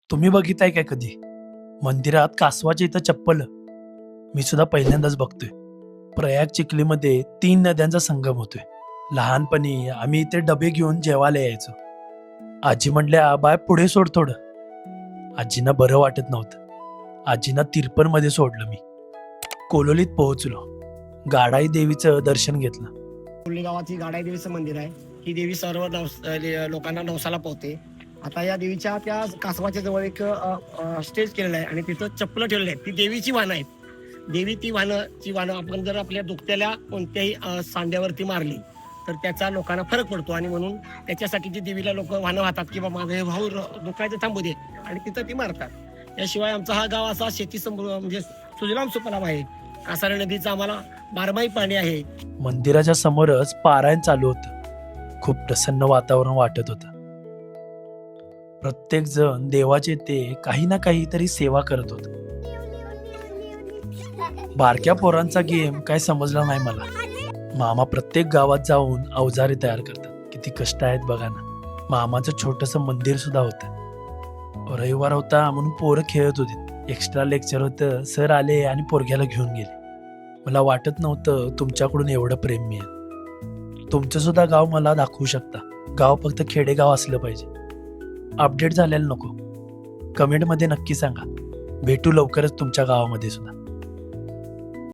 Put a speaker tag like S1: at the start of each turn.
S1: तुम्ही बघितलाय काय कधी मंदिरात कासवाच्या इथं चप्पल? मी सुद्धा पहिल्यांदाच बघतोय. प्रयाग चिखलीमध्ये 3 नद्यांचा संगम होतोय. लहानपणी आम्ही इथे डबे घेऊन जेवायला यायचो. आजी म्हणल्या, बाय पुढे सोड थोडं. आजींना बरं वाटत नव्हतं. आजींना 53 मध्ये सोडलं मी. कोलोलीत पोहोचलो. गाडाई देवीचं दर्शन घेतलं.
S2: कुर्ली गावात ही गाडाई देवीचं मंदिर आहे. ही देवी सर्व लोकांना नवसाला पावते. आता या देवीच्या त्या कासवाच्या जवळ एक स्टेज केलेलं आहे आणि तिथं चप्पल ठेवलेली आहेत. ती देवीची वाहनं आहेत. देवी ती वाहनं आपण जर आपल्या दुखत्याला कोणत्याही सांड्यावरती मारली तर त्याचा लोकांना फरक पडतो आणि म्हणून त्याच्यासाठी ती देवीला लोक वाहनं वाहतात की बाबा माझे भाऊ दुखायचं थांबू दे आणि तिथं ती मारतात. याशिवाय आमचा हा गाव असा शेती म्हणजे सुजलाम सुफलाम आहे. कासारा नदीचं आम्हाला बारमाही पाणी आहे.
S1: मंदिराच्या समोरच पारायण चालू होतं. खूप प्रसन्न वातावरण वाटत होतं. प्रत्येक जण देवाचे ते काही ना काहीतरी सेवा करत होत. बारक्या पोरांचा गेम काय समजला नाही मला. मामा प्रत्येक गावात जाऊन अवजारे तयार करतात. किती कष्ट आहेत बघा ना. मामाचं छोटंसं मंदिर सुद्धा होतं. रविवार होता म्हणून पोरं खेळत होती. एक्स्ट्रा लेक्चर होतं. सर आले आणि पोरग्याला घेऊन गेले. मला वाटत नव्हतं तुमच्याकडून एवढं प्रेम मिळेल. तुमचं सुद्धा गाव मला दाखवू शकता. गाव फक्त खेडेगाव असलं पाहिजे. अपडेट झालेलं नको. कमेंटमध्ये नक्की सांगा. भेटू लवकरच तुमच्या गावामध्ये सुद्धा.